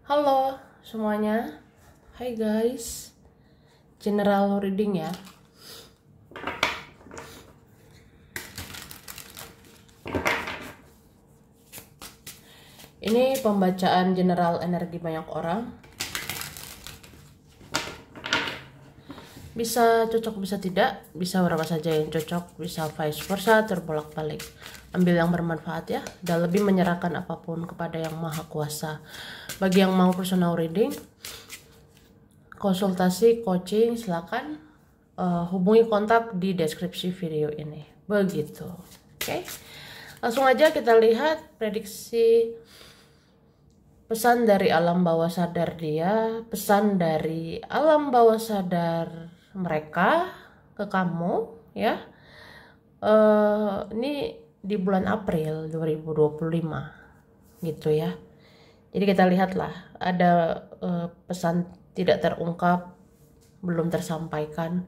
Halo semuanya, hai guys, general reading ya. Ini pembacaan general energi banyak orang. Bisa cocok, bisa tidak, bisa berapa saja yang cocok, bisa vice versa, terbolak-balik. Ambil yang bermanfaat ya, dan lebih menyerahkan apapun kepada yang maha kuasa. Bagi yang mau personal reading, konsultasi, coaching, silakan hubungi kontak di deskripsi video ini. Begitu. Oke. Langsung aja kita lihat prediksi pesan dari alam bawah sadar dia, pesan dari alam bawah sadar mereka ke kamu ya. Ini di bulan April 2025 gitu ya. Jadi kita lihatlah ada pesan tidak terungkap, belum tersampaikan,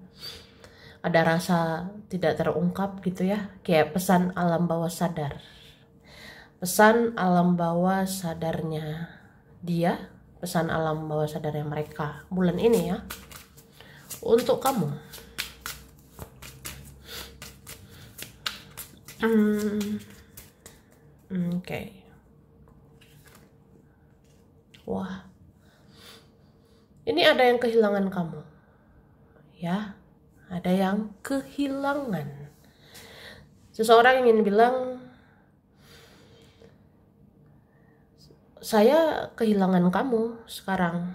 ada rasa tidak terungkap gitu ya, kayak pesan alam bawah sadar, pesan alam bawah sadarnya dia, pesan alam bawah sadarnya mereka bulan ini ya untuk kamu. Oke. Wah, ini ada yang kehilangan kamu ya, ada yang kehilangan. Seseorang ingin bilang, saya kehilangan kamu sekarang.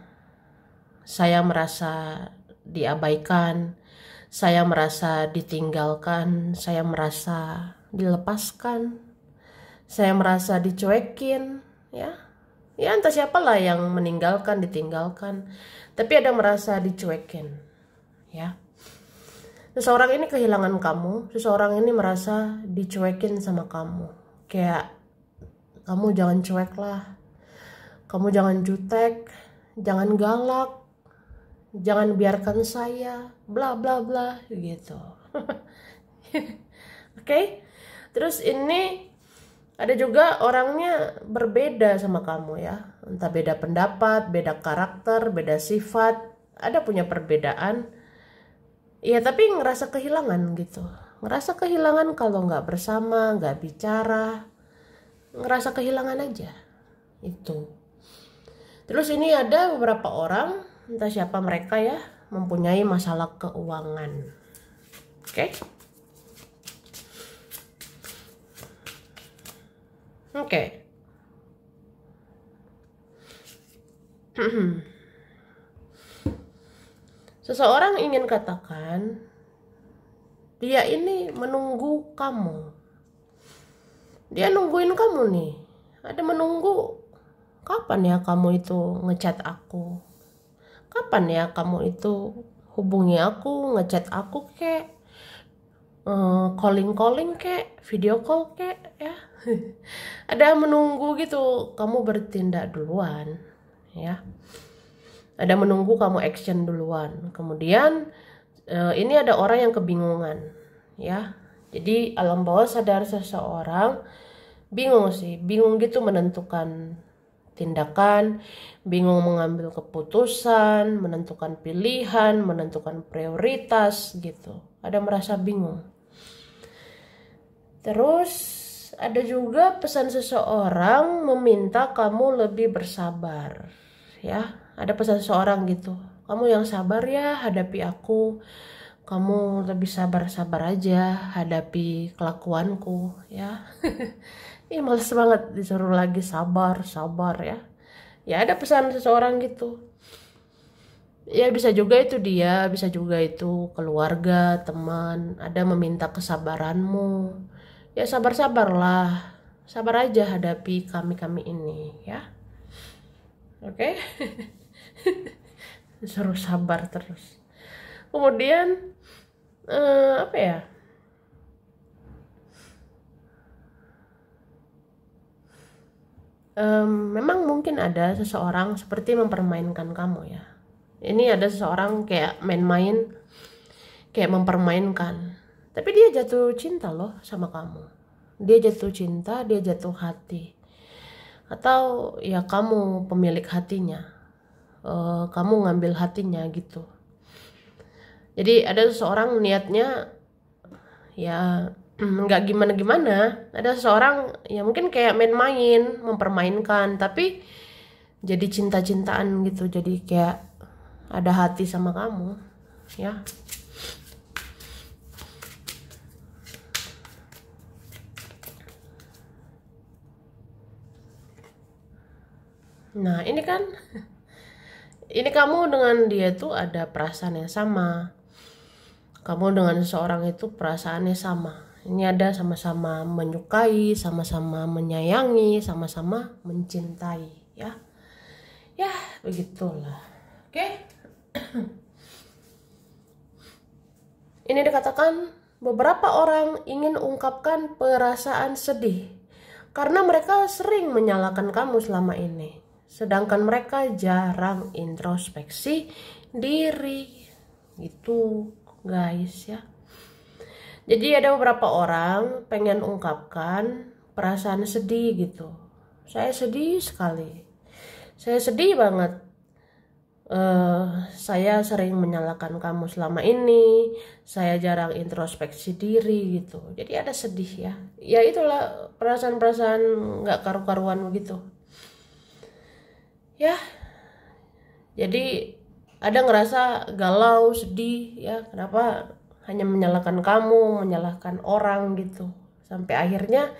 Saya merasa diabaikan, saya merasa ditinggalkan, saya merasa dilepaskan, saya merasa dicuekin ya. Ya entah siapalah yang meninggalkan, ditinggalkan, tapi ada merasa dicuekin ya. Seseorang ini kehilangan kamu, seseorang ini merasa dicuekin sama kamu. Kayak, kamu jangan cuek lah, kamu jangan jutek, jangan galak, jangan biarkan saya, bla bla bla gitu. Oke. Terus ini ada juga orangnya berbeda sama kamu ya, entah beda pendapat, beda karakter, beda sifat, ada punya perbedaan. Ya tapi ngerasa kehilangan gitu, ngerasa kehilangan kalau nggak bersama, nggak bicara, ngerasa kehilangan aja itu. Terus ini ada beberapa orang, entah siapa mereka ya, mempunyai masalah keuangan. Oke. Oke. Seseorang ingin katakan, dia ini menunggu kamu. Dia nungguin kamu nih. Ada menunggu, kapan ya kamu itu ngechat aku? Kapan ya kamu itu hubungi aku, ngechat aku kek, calling kek, video call kek ya. Ada menunggu gitu, kamu bertindak duluan ya. Ada menunggu kamu action duluan. Kemudian ini ada orang yang kebingungan ya. Jadi alam bawah sadar seseorang bingung sih, bingung gitu menentukan tindakan, bingung mengambil keputusan, menentukan pilihan, menentukan prioritas gitu. Ada merasa bingung. Terus ada juga pesan seseorang meminta kamu lebih bersabar ya. Ada pesan seseorang gitu, kamu yang sabar ya hadapi aku, kamu lebih sabar-sabar aja hadapi kelakuanku ya. Ih males banget disuruh lagi sabar ya. Ya ada pesan seseorang gitu. Ya bisa juga itu dia, bisa juga itu keluarga, teman, ada meminta kesabaranmu. Ya sabar-sabarlah, sabar aja hadapi kami ini ya. Oke. Disuruh sabar terus. Kemudian apa ya? Memang mungkin ada seseorang seperti mempermainkan kamu ya. Ini ada seseorang kayak main-main, kayak mempermainkan. Tapi dia jatuh cinta loh sama kamu. Dia jatuh cinta, dia jatuh hati. atau ya kamu pemilik hatinya, kamu ngambil hatinya gitu. Jadi ada seseorang niatnya ya nggak gimana-gimana, ada seseorang ya mungkin kayak main-main, mempermainkan, tapi jadi cinta-cintaan gitu, jadi kayak ada hati sama kamu ya. Nah ini kan, ini kamu dengan dia tuh ada perasaan yang sama, kamu dengan seseorang itu perasaannya sama. Ini ada sama-sama menyukai, sama-sama menyayangi, sama-sama mencintai ya. Ya, begitulah. Oke. Ini dikatakan beberapa orang ingin ungkapkan perasaan sedih karena mereka sering menyalahkan kamu selama ini, sedangkan mereka jarang introspeksi diri. Gitu, guys ya. Jadi ada beberapa orang pengen ungkapkan perasaan sedih gitu. Saya sedih sekali. Saya sedih banget. Saya sering menyalahkan kamu selama ini. Saya jarang introspeksi diri gitu. Jadi ada sedih ya. Ya itulah perasaan-perasaan nggak karu-karuan begitu. Ya. Jadi ada ngerasa galau, sedih ya. Kenapa hanya menyalahkan kamu, menyalahkan orang gitu. Sampai akhirnya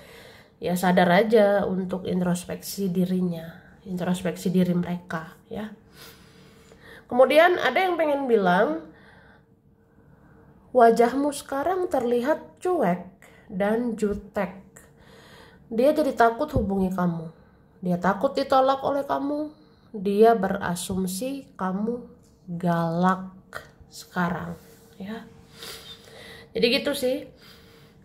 ya sadar aja untuk introspeksi dirinya, introspeksi diri mereka ya. Kemudian ada yang pengen bilang, wajahmu sekarang terlihat cuek dan jutek. Dia jadi takut hubungi kamu. Dia takut ditolak oleh kamu. Dia berasumsi kamu galak sekarang ya. Jadi gitu sih.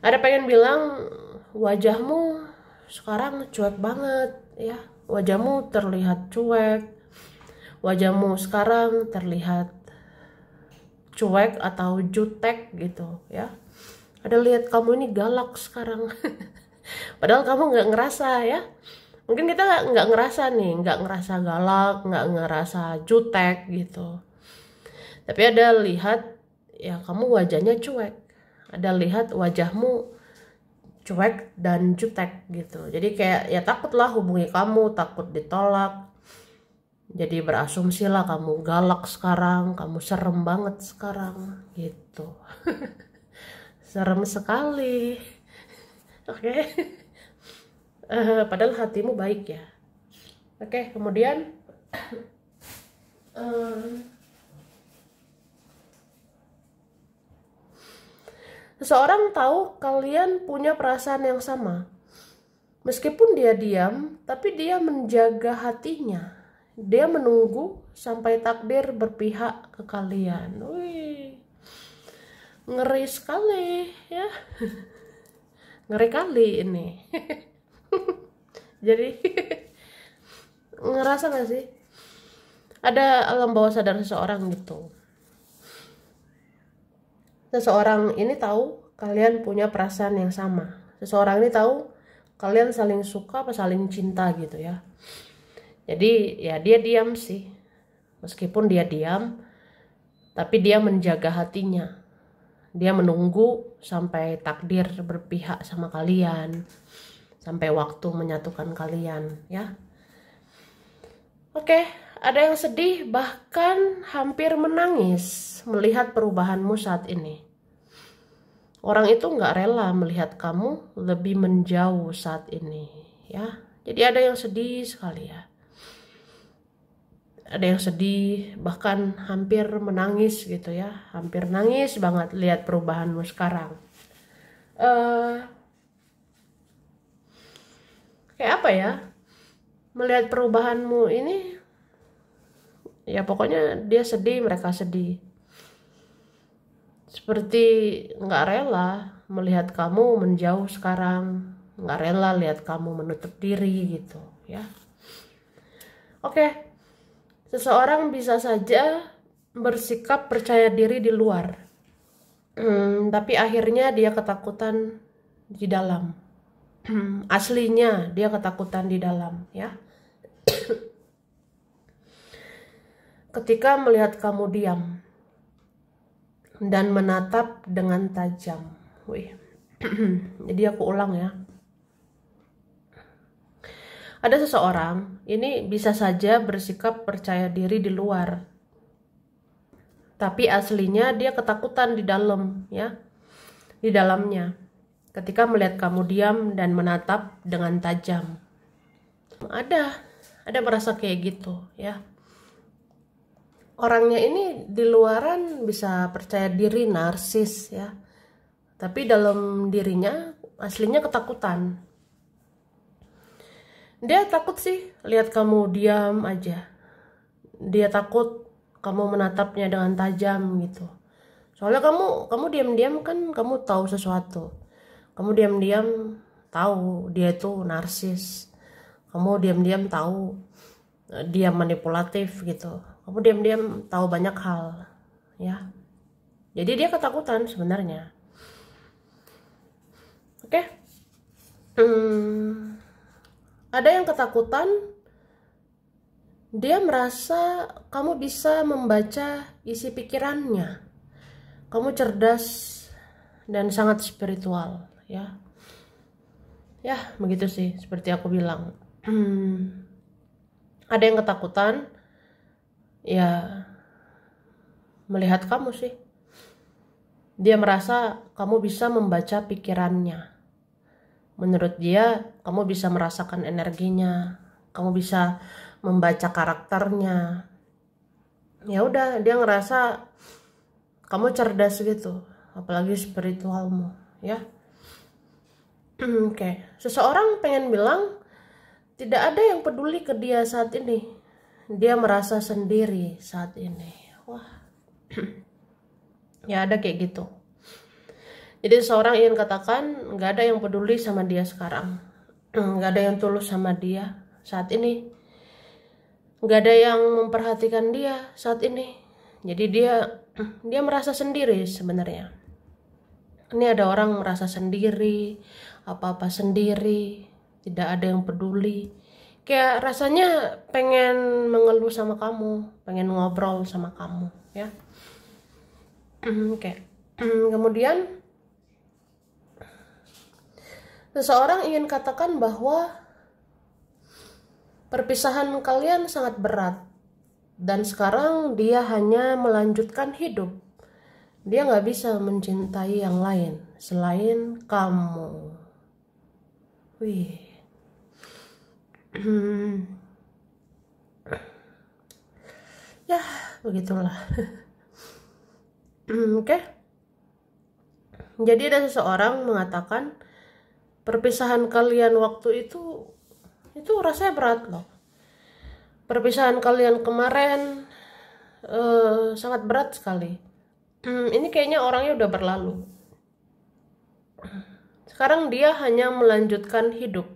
Ada pengen bilang wajahmu sekarang cuek banget ya. Wajahmu terlihat cuek. Wajahmu sekarang terlihat cuek atau jutek gitu ya. Ada lihat kamu ini galak sekarang. Padahal kamu nggak ngerasa ya. Mungkin kita nggak ngerasa nih, nggak ngerasa galak, nggak ngerasa jutek gitu. Tapi ada lihat ya kamu wajahnya cuek. Ada lihat wajahmu cuek dan jutek gitu. Jadi kayak ya takutlah hubungi kamu, takut ditolak. Jadi berasumsi lah kamu galak sekarang, kamu serem banget sekarang gitu. Serem sekali. Oke. Padahal hatimu baik ya. Oke, kemudian seseorang tahu kalian punya perasaan yang sama. Meskipun dia diam, tapi dia menjaga hatinya. Dia menunggu sampai takdir berpihak ke kalian. Wih, ngeri sekali ya. Ngeri kali ini. Jadi ngerasa gak sih? Ada alam bawah sadar seseorang gitu. Seseorang ini tahu kalian punya perasaan yang sama. Seseorang ini tahu kalian saling suka apa saling cinta gitu ya. Jadi ya dia diam sih. Meskipun dia diam, tapi dia menjaga hatinya. Dia menunggu sampai takdir berpihak sama kalian. Sampai waktu menyatukan kalian ya. Oke, ada yang sedih bahkan hampir menangis melihat perubahanmu saat ini. Orang itu nggak rela melihat kamu lebih menjauh saat ini ya. Jadi ada yang sedih sekali ya. Ada yang sedih bahkan hampir menangis gitu ya. Hampir nangis banget lihat perubahanmu sekarang. Kayak apa ya? Melihat perubahanmu ini ya pokoknya dia sedih, mereka sedih. Seperti nggak rela melihat kamu menjauh sekarang, nggak rela lihat kamu menutup diri gitu ya. Oke, seseorang bisa saja bersikap percaya diri di luar, tapi akhirnya dia ketakutan di dalam. aslinya dia ketakutan di dalam, ya. Ketika melihat kamu diam dan menatap dengan tajam. Wih. Jadi aku ulang ya. Ada seseorang, ini bisa saja bersikap percaya diri di luar, tapi aslinya dia ketakutan di dalam, ya. Di dalamnya. Ketika melihat kamu diam dan menatap dengan tajam. Ada merasa kayak gitu, ya. Orangnya ini di luaran bisa percaya diri, narsis, ya. Tapi dalam dirinya aslinya ketakutan. Dia takut sih lihat kamu diam aja. Dia takut kamu menatapnya dengan tajam gitu. Soalnya kamu diam-diam kan kamu tahu sesuatu. Kamu diam-diam tahu dia itu narsis. Kamu diam-diam tahu dia manipulatif gitu. Kamu diam-diam tahu banyak hal, ya. Jadi dia ketakutan sebenarnya. Oke. Ada yang ketakutan, dia merasa kamu bisa membaca isi pikirannya. Kamu cerdas dan sangat spiritual, ya. Ya, begitu sih, seperti aku bilang. Ada yang ketakutan, ya, melihat kamu sih. Dia merasa kamu bisa membaca pikirannya. Menurut dia, kamu bisa merasakan energinya, kamu bisa membaca karakternya. Ya udah, dia ngerasa kamu cerdas gitu, apalagi spiritualmu, ya. Oke. Seseorang pengen bilang tidak ada yang peduli ke dia saat ini. Dia merasa sendiri saat ini. Wah. Ya ada kayak gitu. Jadi seseorang ingin katakan nggak ada yang peduli sama dia sekarang, nggak ada yang tulus sama dia saat ini, nggak ada yang memperhatikan dia saat ini. Jadi dia merasa sendiri sebenarnya. Ini ada orang merasa sendiri, apa-apa sendiri, tidak ada yang peduli. Kayak rasanya pengen mengeluh sama kamu, pengen ngobrol sama kamu, ya. Oke. Kemudian seseorang ingin katakan bahwa perpisahan kalian sangat berat dan sekarang dia hanya melanjutkan hidup. Dia nggak bisa mencintai yang lain selain kamu. Wih. Ya, begitulah. Oke. Jadi ada seseorang mengatakan perpisahan kalian waktu itu rasanya berat loh. Perpisahan kalian kemarin sangat berat sekali. Ini kayaknya orangnya udah berlalu. Sekarang dia hanya melanjutkan hidup.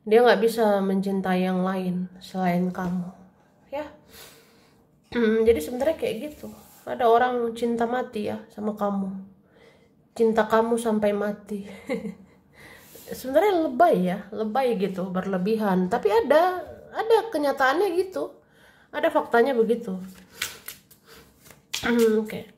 Dia nggak bisa mencintai yang lain selain kamu, ya. Jadi sebenarnya kayak gitu. Ada orang cinta mati ya sama kamu. Cinta kamu sampai mati. Sebenarnya lebay gitu, berlebihan. Tapi ada kenyataannya gitu, ada faktanya begitu. Oke.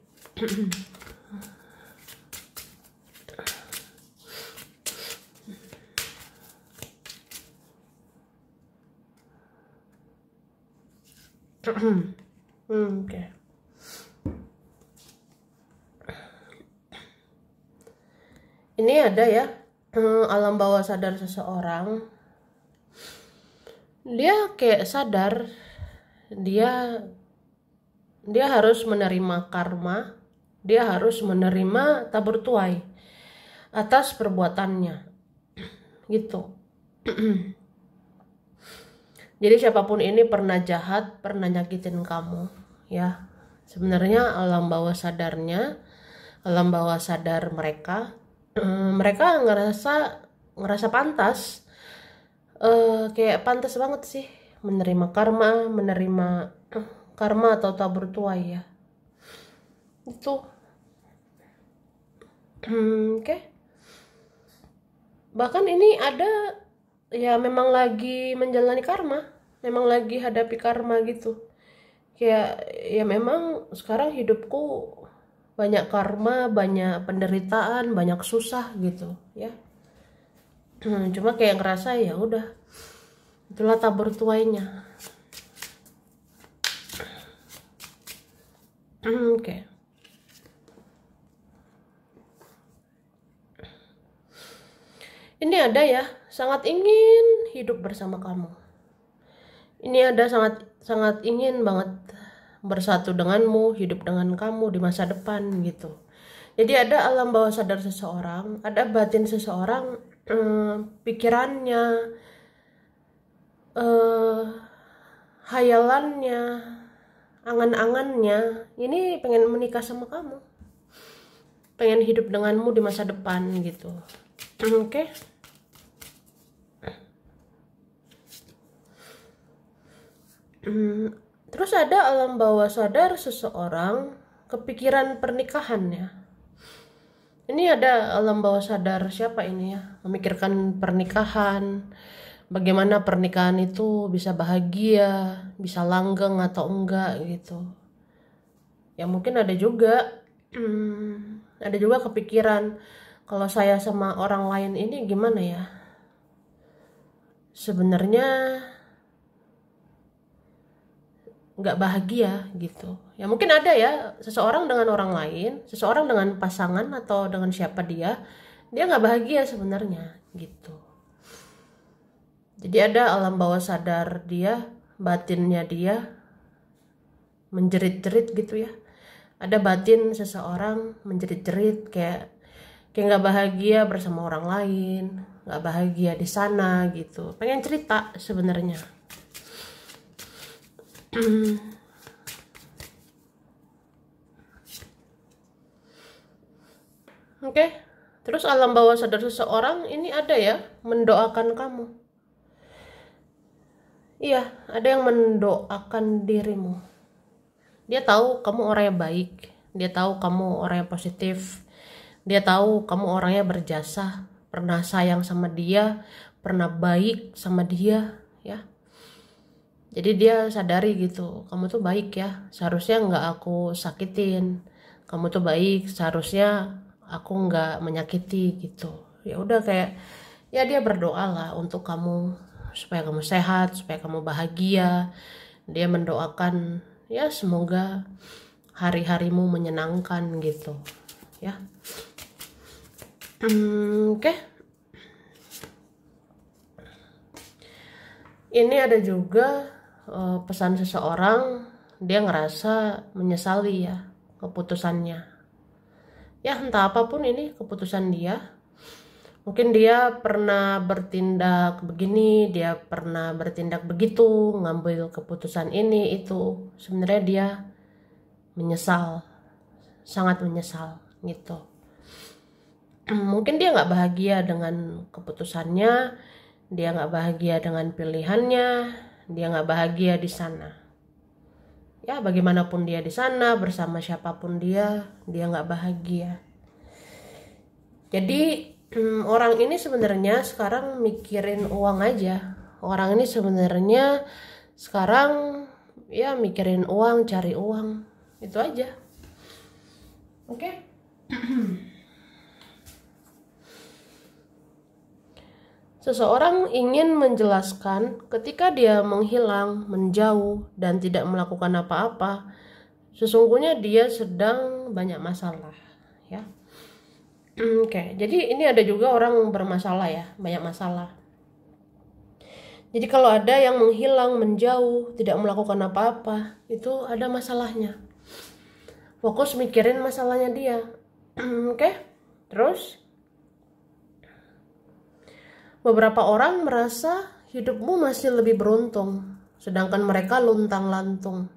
Oke. Ini ada ya, alam bawah sadar seseorang. Dia kayak sadar dia harus menerima karma, dia harus menerima tabur tuai atas perbuatannya, gitu. Jadi siapapun ini pernah jahat, pernah nyakitin kamu, ya. Sebenarnya alam bawah sadar mereka ngerasa pantas, kayak pantas banget sih menerima karma atau tabur tuai, ya. Itu. Oke. Bahkan ini ada ya memang lagi menjalani karma, memang lagi hadapi karma gitu. Kayak ya memang sekarang hidupku banyak karma, banyak penderitaan, banyak susah gitu ya. Cuma kayak ngerasa ya udah, itulah tabur tuainya. Oke. Ini ada ya, sangat ingin hidup bersama kamu. Ini ada sangat sangat ingin banget bersatu denganmu, hidup dengan kamu di masa depan gitu. Jadi ada alam bawah sadar seseorang, ada batin seseorang, pikirannya, hayalannya, angan-angannya, ini pengen menikah sama kamu, pengen hidup denganmu di masa depan gitu. Oke. Terus ada alam bawah sadar seseorang, kepikiran pernikahannya. Ini ada alam bawah sadar siapa ini ya, memikirkan pernikahan, bagaimana pernikahan itu bisa bahagia, bisa langgeng atau enggak gitu. Ya mungkin ada juga, ada juga kepikiran kalau saya sama orang lain ini gimana ya. Sebenarnya nggak bahagia gitu ya. Mungkin ada ya seseorang dengan orang lain, seseorang dengan pasangan atau dengan siapa dia nggak bahagia sebenarnya gitu. Jadi ada alam bawah sadar dia, batinnya dia menjerit-jerit gitu ya. Ada batin seseorang menjerit-jerit kayak nggak bahagia bersama orang lain, nggak bahagia di sana gitu, pengen cerita sebenarnya. Oke. Terus alam bawah sadar seseorang ini ada ya mendoakan kamu. Iya, ada yang mendoakan dirimu. Dia tahu kamu orang yang baik, dia tahu kamu orang yang positif, dia tahu kamu orangnya berjasa, pernah sayang sama dia, pernah baik sama dia ya. Jadi dia sadari gitu, kamu tuh baik ya, seharusnya nggak aku sakitin. Kamu tuh baik, seharusnya aku nggak menyakiti gitu. Ya udah kayak ya dia berdoa lah untuk kamu supaya kamu sehat, supaya kamu bahagia. Dia mendoakan ya semoga hari-harimu menyenangkan gitu ya. Oke. Ini ada juga pesan seseorang, dia ngerasa menyesali ya keputusannya. Ya entah apapun ini keputusan dia. Mungkin dia pernah bertindak begini, dia pernah bertindak begitu, ngambil keputusan ini itu. Sebenarnya dia menyesal, sangat menyesal gitu. Mungkin dia nggak bahagia dengan keputusannya, dia nggak bahagia dengan pilihannya, dia nggak bahagia di sana. Ya bagaimanapun dia di sana, bersama siapapun dia nggak bahagia. Jadi orang ini sebenarnya sekarang mikirin uang aja. Orang ini sebenarnya sekarang ya mikirin uang, cari uang, itu aja. Oke. Seseorang ingin menjelaskan ketika dia menghilang, menjauh, dan tidak melakukan apa-apa, sesungguhnya dia sedang banyak masalah ya. Oke, jadi ini ada juga orang bermasalah ya, banyak masalah. Jadi kalau ada yang menghilang, menjauh, tidak melakukan apa-apa, itu ada masalahnya. Fokus mikirin masalahnya dia. Oke. Terus beberapa orang merasa hidupmu masih lebih beruntung, sedangkan mereka luntang-lantung,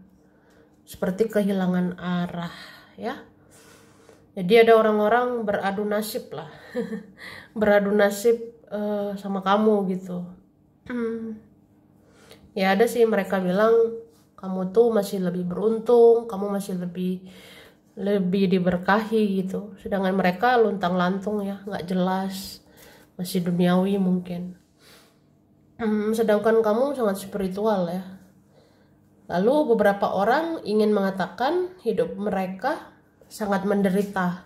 seperti kehilangan arah ya. Jadi ada orang-orang beradu nasib lah, beradu nasib sama kamu gitu. Ya ada sih mereka bilang kamu tuh masih lebih beruntung, kamu masih lebih diberkahi gitu. Sedangkan mereka luntang-lantung ya, nggak jelas, masih duniawi mungkin. Sedangkan kamu sangat spiritual ya. Lalu beberapa orang ingin mengatakan hidup mereka sangat menderita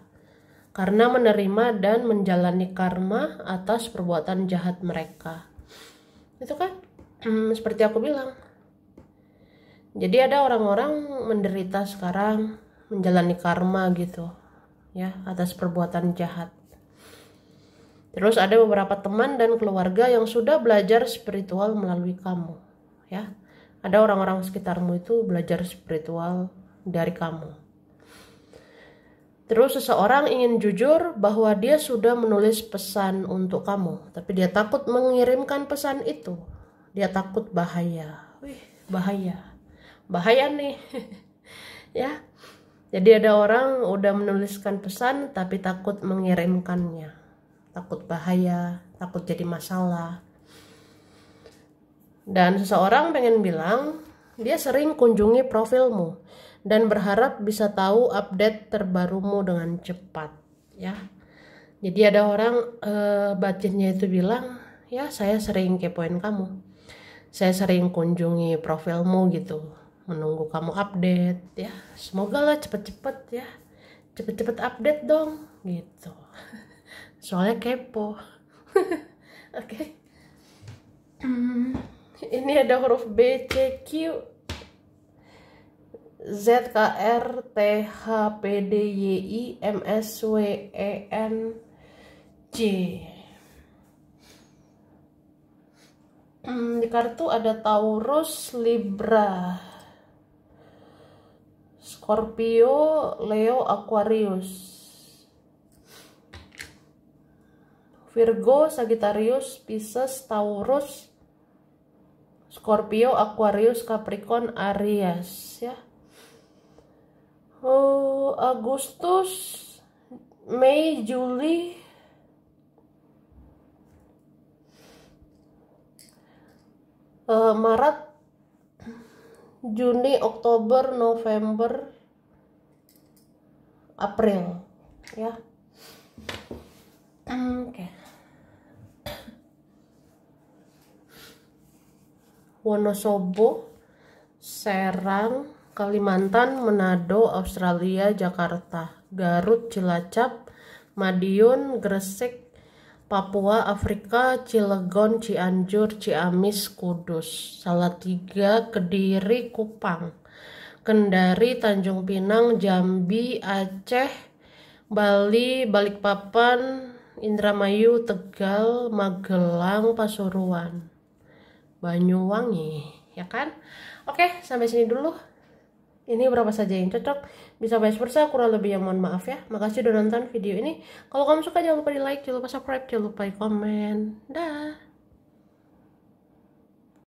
karena menerima dan menjalani karma atas perbuatan jahat mereka. Itu kan seperti aku bilang. Jadi ada orang-orang menderita sekarang, menjalani karma gitu ya atas perbuatan jahat. Terus ada beberapa teman dan keluarga yang sudah belajar spiritual melalui kamu ya. Ada orang-orang sekitarmu itu belajar spiritual dari kamu. Terus seseorang ingin jujur bahwa dia sudah menulis pesan untuk kamu, tapi dia takut mengirimkan pesan itu. Dia takut bahaya. Wih, bahaya. Bahaya nih. Ya. Jadi ada orang udah menuliskan pesan tapi takut mengirimkannya. Takut bahaya, takut jadi masalah. Dan seseorang pengen bilang, dia sering kunjungi profilmu dan berharap bisa tahu update terbarumu dengan cepat, ya. Jadi ada orang batinnya itu bilang, ya saya sering kepoin kamu, saya sering kunjungi profilmu gitu, menunggu kamu update, ya. Semoga lah cepet-cepet ya, cepet-cepet update dong, gitu. Soalnya kepo. Oke. Ini ada huruf B, C, Q, Z, K, R, T, H, P, D, Y, I, M, S, W, E, N, J. Di kartu ada Taurus, Libra, Scorpio, Leo, Aquarius, Virgo, Sagittarius, Pisces, Taurus, Scorpio, Aquarius, Capricorn, Aries ya. Agustus, Mei, Juli, Maret, Juni, Oktober, November, April ya. Oke. Wonosobo, Serang, Kalimantan, Manado, Australia, Jakarta, Garut, Cilacap, Madiun, Gresik, Papua, Afrika, Cilegon, Cianjur, Ciamis, Kudus, Salatiga, Kediri, Kupang, Kendari, Tanjung Pinang, Jambi, Aceh, Bali, Balikpapan, Indramayu, Tegal, Magelang, Pasuruan, Banyuwangi, ya kan? Oke, sampai sini dulu. Ini berapa saja yang cocok, bisa vice versa, kurang lebih yang mohon maaf ya. Makasih udah nonton video ini. Kalau kamu suka jangan lupa di like, jangan lupa subscribe, jangan lupa di komen. Dah.